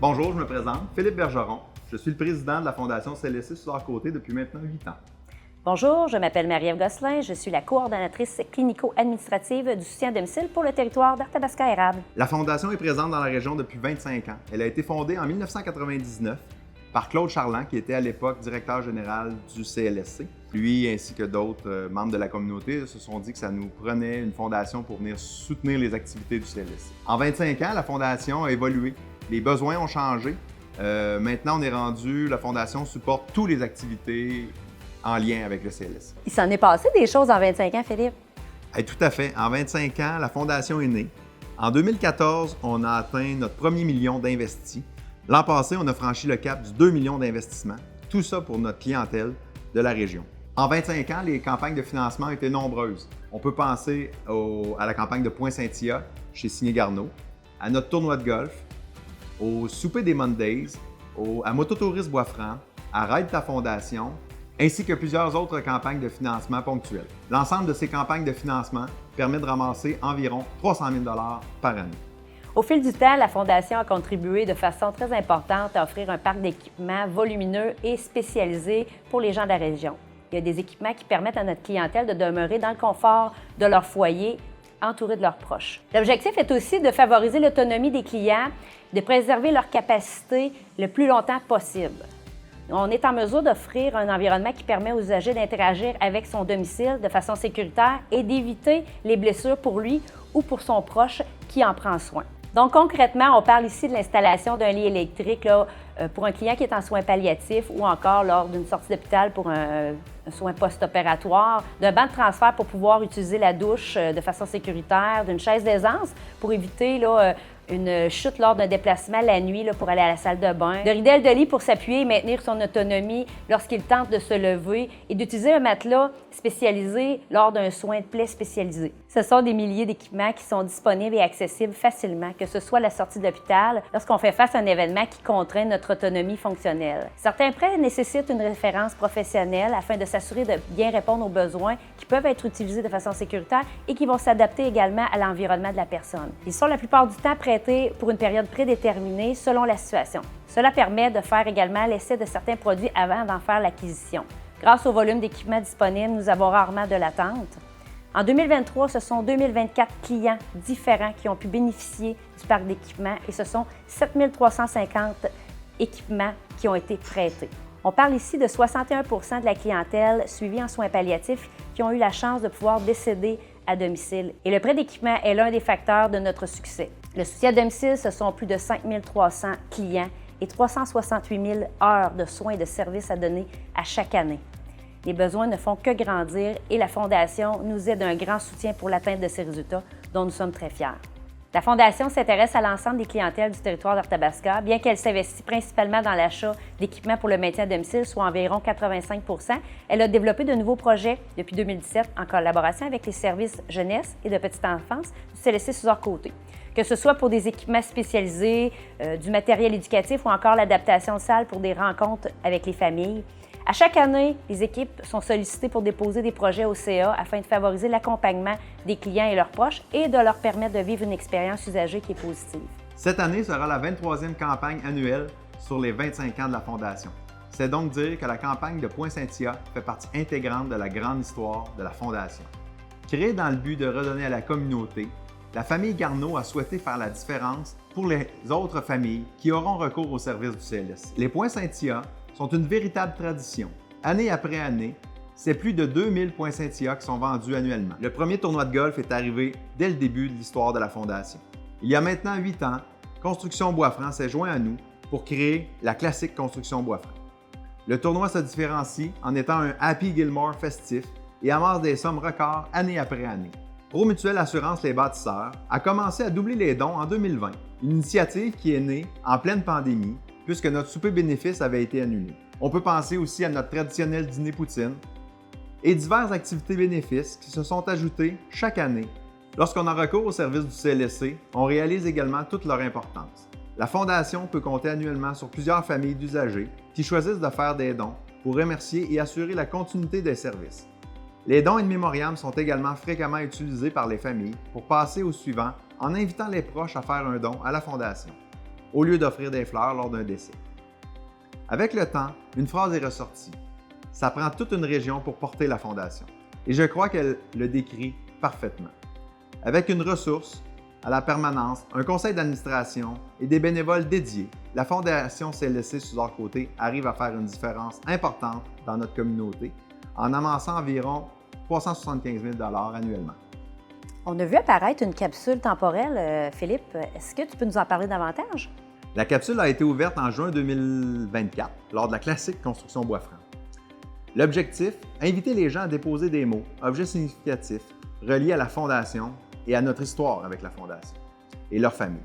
Bonjour, je me présente, Philippe Bergeron. Je suis le président de la Fondation CLSC sur leur côté depuis maintenant 8 ans. Bonjour, je m'appelle Marie-Ève Gosselin, je suis la coordonnatrice clinico-administrative du soutien à domicile pour le territoire d'Arthabasca-Érable. La Fondation est présente dans la région depuis 25 ans. Elle a été fondée en 1999 par Claude Charland, qui était à l'époque directeur général du CLSC. Lui ainsi que d'autres membres de la communauté se sont dit que ça nous prenait une fondation pour venir soutenir les activités du CLSC. En 25 ans, la fondation a évolué. Les besoins ont changé. Maintenant, on est rendu, la fondation supporte toutes les activités en lien avec le CLSC. Il s'en est passé des choses en 25 ans, Philippe? Tout à fait. En 25 ans, la fondation est née. En 2014, on a atteint notre premier million d'investis. L'an passé, on a franchi le cap du 2 millions d'investissements. Tout ça pour notre clientèle de la région. En 25 ans, les campagnes de financement ont été nombreuses. On peut penser à la campagne de Pointe-Saint-Hyacinthe chez Signé Garneau, à notre tournoi de golf, au souper des Mondays, à Mototourisme Bois-Franc, à Ride ta Fondation, ainsi que plusieurs autres campagnes de financement ponctuelles. L'ensemble de ces campagnes de financement permet de ramasser environ 300 000 $ par année. Au fil du temps, la Fondation a contribué de façon très importante à offrir un parc d'équipements volumineux et spécialisé pour les gens de la région. Il y a des équipements qui permettent à notre clientèle de demeurer dans le confort de leur foyer, entourés de leurs proches. L'objectif est aussi de favoriser l'autonomie des clients, de préserver leur capacité le plus longtemps possible. On est en mesure d'offrir un environnement qui permet aux usagers d'interagir avec son domicile de façon sécuritaire et d'éviter les blessures pour lui ou pour son proche qui en prend soin. Donc concrètement, on parle ici de l'installation d'un lit électrique pour un client qui est en soins palliatifs ou encore lors d'une sortie d'hôpital pour un soin post-opératoire, d'un banc de transfert pour pouvoir utiliser la douche de façon sécuritaire, d'une chaise d'aisance pour éviter une chute lors d'un déplacement la nuit pour aller à la salle de bain, de ridelles de lit pour s'appuyer et maintenir son autonomie lorsqu'il tente de se lever et d'utiliser un matelas spécialisé lors d'un soin de plaie spécialisé. Ce sont des milliers d'équipements qui sont disponibles et accessibles facilement, que ce soit à la sortie de l'hôpital, lorsqu'on fait face à un événement qui contraint notre autonomie fonctionnelle. Certains prêts nécessitent une référence professionnelle afin de s'assurer de bien répondre aux besoins qui peuvent être utilisés de façon sécuritaire et qui vont s'adapter également à l'environnement de la personne. Ils sont la plupart du temps prêtés pour une période prédéterminée selon la situation. Cela permet de faire également l'essai de certains produits avant d'en faire l'acquisition. Grâce au volume d'équipements disponibles, nous avons rarement de l'attente. En 2023, ce sont 2024 clients différents qui ont pu bénéficier du parc d'équipements et ce sont 7 350 équipements qui ont été prêtés. On parle ici de 61 % de la clientèle suivie en soins palliatifs qui ont eu la chance de pouvoir décéder à domicile. Et le prêt d'équipement est l'un des facteurs de notre succès. Le soutien à domicile, ce sont plus de 5 300 clients et 368 000 heures de soins et de services à donner à chaque année. Les besoins ne font que grandir et la Fondation nous aide d'un grand soutien pour l'atteinte de ces résultats dont nous sommes très fiers. La Fondation s'intéresse à l'ensemble des clientèles du territoire d'Arthabasca, bien qu'elle s'investisse principalement dans l'achat d'équipements pour le maintien à domicile, soit environ 85 %. Elle a développé de nouveaux projets depuis 2017 en collaboration avec les services jeunesse et de petite enfance du CLSC sur leur côté. Que ce soit pour des équipements spécialisés, du matériel éducatif ou encore l'adaptation de salles pour des rencontres avec les familles. À chaque année, les équipes sont sollicitées pour déposer des projets au CA afin de favoriser l'accompagnement des clients et leurs proches et de leur permettre de vivre une expérience usagée qui est positive. Cette année sera la 23e campagne annuelle sur les 25 ans de la Fondation. C'est donc dire que la campagne de Pointe-Saint-Hyacinthe fait partie intégrante de la grande histoire de la Fondation. Créée dans le but de redonner à la communauté, la famille Garneau a souhaité faire la différence pour les autres familles qui auront recours aux services du CLSC. Les Pointe-Saint-Hyacinthe sont une véritable tradition. Année après année, c'est plus de 2000 Pointe-Saint-Hyacinthe qui sont vendus annuellement. Le premier tournoi de golf est arrivé dès le début de l'histoire de la Fondation. Il y a maintenant 8 ans, Construction Bois-Franc s'est joint à nous pour créer la classique Construction Bois-Franc. Le tournoi se différencie en étant un Happy Gilmore festif et amasse des sommes records année après année. Promutuelle Assurance Les Bâtisseurs a commencé à doubler les dons en 2020, une initiative qui est née en pleine pandémie puisque notre souper bénéfice avait été annulé. On peut penser aussi à notre traditionnel dîner poutine et diverses activités bénéfices qui se sont ajoutées chaque année. Lorsqu'on a recours au service du CLSC, on réalise également toute leur importance. La Fondation peut compter annuellement sur plusieurs familles d'usagers qui choisissent de faire des dons pour remercier et assurer la continuité des services. Les dons in memoriam sont également fréquemment utilisés par les familles pour passer au suivant en invitant les proches à faire un don à la Fondation. au lieu d'offrir des fleurs lors d'un décès. Avec le temps, une phrase est ressortie. Ça prend toute une région pour porter la Fondation. Et je crois qu'elle le décrit parfaitement. Avec une ressource, à la permanence, un conseil d'administration et des bénévoles dédiés, la Fondation CLSC Suzor-Côté arrive à faire une différence importante dans notre communauté en amassant environ 375 000 $ annuellement. On a vu apparaître une capsule temporelle, Philippe. Est-ce que tu peux nous en parler davantage? La capsule a été ouverte en juin 2024 lors de la classique Construction Bois-Franc. L'objectif, inviter les gens à déposer des mots, objets significatifs, reliés à la Fondation et à notre histoire avec la Fondation et leur famille.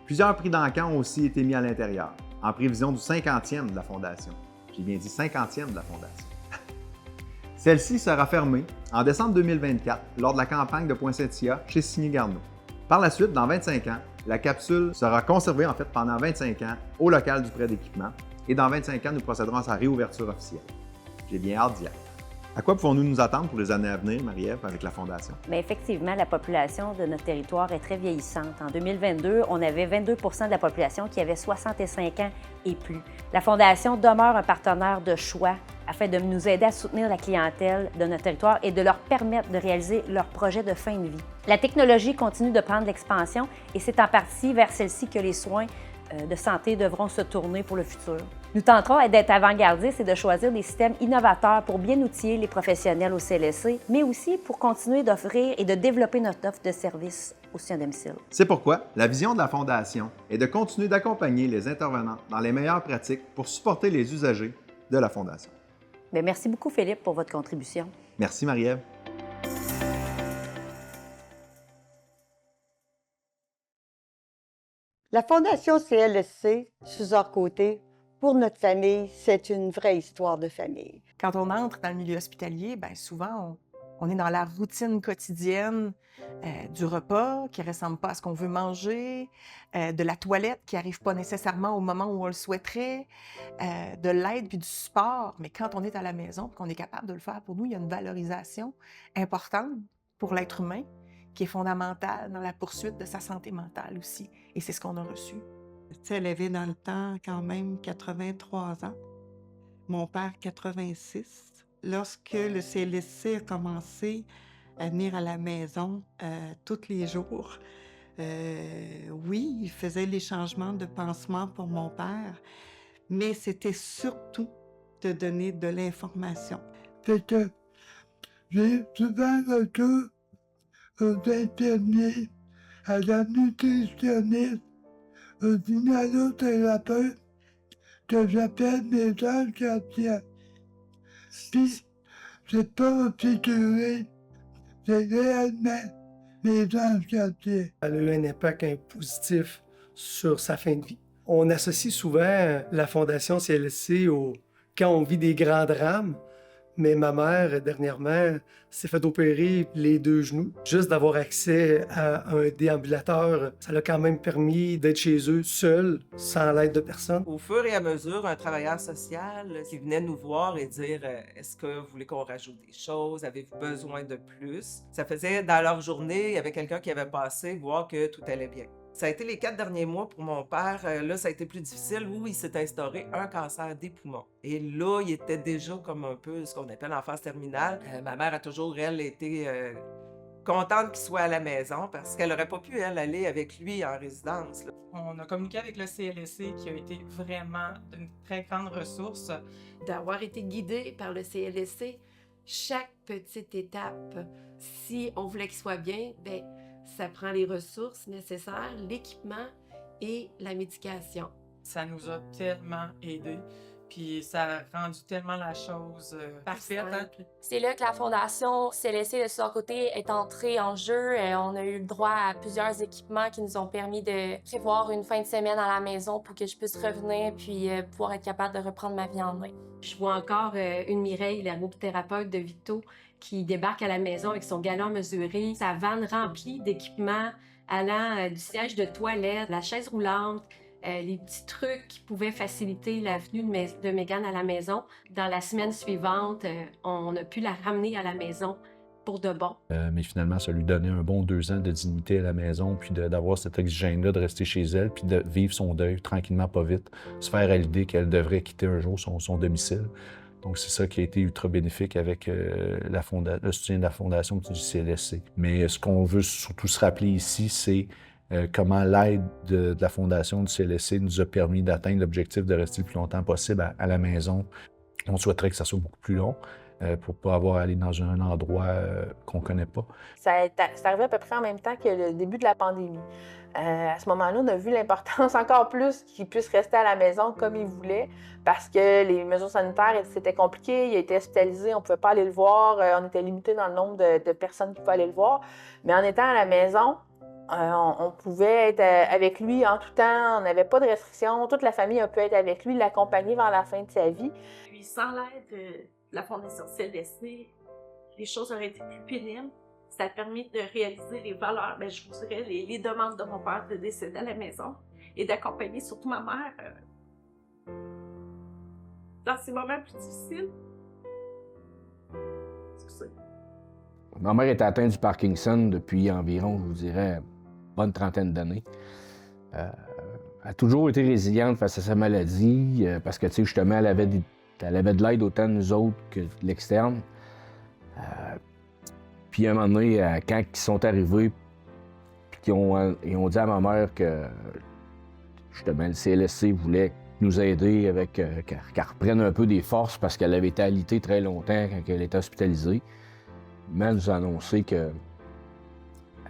Plusieurs prix d'encan ont aussi été mis à l'intérieur, en prévision du 50e de la Fondation. J'ai bien dit 50e de la Fondation. Celle-ci sera fermée en décembre 2024 lors de la campagne de Poinsettia chez Signy Garneau. Par la suite, dans 25 ans, la capsule sera conservée pendant 25 ans au local du prêt d'équipement et dans 25 ans, nous procéderons à sa réouverture officielle. J'ai bien hâte d'y aller. À quoi pouvons-nous nous attendre pour les années à venir, Marie-Ève, avec la Fondation? Bien, effectivement, la population de notre territoire est très vieillissante. En 2022, on avait 22 de la population qui avait 65 ans et plus. La Fondation demeure un partenaire de choix afin de nous aider à soutenir la clientèle de notre territoire et de leur permettre de réaliser leurs projets de fin de vie. La technologie continue de prendre l'expansion et c'est en partie vers celle-ci que les soins de santé devront se tourner pour le futur. Nous tenterons d'être avant-gardistes et de choisir des systèmes innovateurs pour bien outiller les professionnels au CLSC, mais aussi pour continuer d'offrir et de développer notre offre de services aussi à domicile. C'est pourquoi la vision de la Fondation est de continuer d'accompagner les intervenants dans les meilleures pratiques pour supporter les usagers de la Fondation. Bien, merci beaucoup, Philippe, pour votre contribution. Merci, Marie-Ève. La Fondation CLSC Suzor-Côté, pour notre famille, c'est une vraie histoire de famille. Quand on entre dans le milieu hospitalier, bien souvent, on est dans la routine quotidienne du repas qui ne ressemble pas à ce qu'on veut manger, de la toilette qui n'arrive pas nécessairement au moment où on le souhaiterait, de l'aide puis du support. Mais quand on est à la maison et qu'on est capable de le faire pour nous, il y a une valorisation importante pour l'être humain qui est fondamentale dans la poursuite de sa santé mentale aussi. Et c'est ce qu'on a reçu. Elle avait dans le temps quand même 83 ans. Mon père, 86. Lorsque le CLSC a commencé à venir à la maison tous les jours, oui, il faisait les changements de pansement pour mon père, mais c'était surtout de donner de l'information. C'est que j'ai souvent recours aux infirmiers, à la nutritionniste, aux inhalothérapeutes, que j'appelle mes anges gardiens. Puis, c'est pas figuré, c'est réellement mes anges gardiens. Elle a eu un impact positif sur sa fin de vie. On associe souvent la Fondation CLSC quand on vit des grands drames, mais ma mère, dernièrement, s'est fait opérer les 2 genoux. Juste d'avoir accès à un déambulateur, ça l'a quand même permis d'être chez eux seul, sans l'aide de personne. Au fur et à mesure, un travailleur social qui venait nous voir et dire « Est-ce que vous voulez qu'on rajoute des choses? Avez-vous besoin de plus? » Ça faisait dans leur journée, il y avait quelqu'un qui avait passé, voir que tout allait bien. Ça a été les 4 derniers mois pour mon père. Là, ça a été plus difficile où il s'est instauré un cancer des poumons. Et là, il était déjà comme un peu ce qu'on appelle en phase terminale. Ma mère a toujours, elle, été contente qu'il soit à la maison parce qu'elle n'aurait pas pu, elle, aller avec lui en résidence. Là. On a communiqué avec le CLSC qui a été vraiment d'une très grande ressource. D'avoir été guidé par le CLSC, chaque petite étape, si on voulait qu'il soit bien, bien, ça prend les ressources nécessaires, l'équipement et la médication. Ça nous a tellement aidés, puis ça a rendu tellement la chose parfaite. Hein? C'est là que la Fondation CLSC de Suzor-Côté est entrée en jeu. On a eu le droit à plusieurs équipements qui nous ont permis de prévoir une fin de semaine à la maison pour que je puisse revenir puis pouvoir être capable de reprendre ma vie en main. Je vois encore une Mireille, l'ergothérapeute de Victo, qui débarque à la maison avec son galon mesuré, sa vanne remplie d'équipements allant du siège de toilette, la chaise roulante, les petits trucs qui pouvaient faciliter la venue de Mégane à la maison. Dans la semaine suivante, on a pu la ramener à la maison pour de bon. Mais finalement, ça lui donnait un bon 2 ans de dignité à la maison, puis d'avoir cette oxygène-là, de rester chez elle, puis de vivre son deuil tranquillement, pas vite, se faire à l'idée qu'elle devrait quitter un jour son domicile. Donc, c'est ça qui a été ultra bénéfique avec le soutien de la Fondation du CLSC. Mais ce qu'on veut surtout se rappeler ici, c'est comment l'aide de la Fondation du CLSC nous a permis d'atteindre l'objectif de rester le plus longtemps possible à la maison. On souhaiterait que ça soit beaucoup plus long pour ne pas avoir à aller dans un endroit qu'on ne connaît pas. C'est arrivé à peu près en même temps que le début de la pandémie. À ce moment-là, on a vu l'importance encore plus qu'il puisse rester à la maison comme il voulait parce que les mesures sanitaires, c'était compliqué. Il a été hospitalisé, on ne pouvait pas aller le voir. On était limité dans le nombre de personnes qui pouvaient aller le voir. Mais en étant à la maison, on pouvait être avec lui en tout temps. On n'avait pas de restrictions. Toute la famille a pu être avec lui, l'accompagner vers la fin de sa vie. Puis sans l'aide de la Fondation CLSC, les choses auraient été plus pénibles. Ça a permis de réaliser les valeurs, je vous dirais, les demandes de mon père de décéder à la maison et d'accompagner surtout ma mère dans ces moments plus difficiles. Excusez. Ma mère est atteinte du Parkinson depuis environ, je vous dirais, une bonne trentaine d'années. Elle a toujours été résiliente face à sa maladie parce que, tu sais, justement, elle avait de l'aide autant de nous autres que de l'externe. Puis à un moment donné, quand ils sont arrivés, puis ils ont dit à ma mère que justement le CLSC voulait nous aider avec qu'elle reprenne un peu des forces parce qu'elle avait été alitée très longtemps quand elle était hospitalisée. Mais elle nous a annoncé qu'elle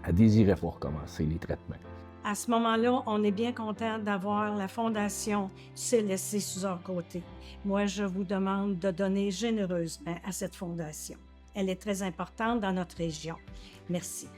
ne désirait pas recommencer les traitements. À ce moment-là, on est bien content d'avoir la Fondation CLSC Suzor-Côté. Moi, je vous demande de donner généreusement à cette fondation. Elle est très importante dans notre région. Merci.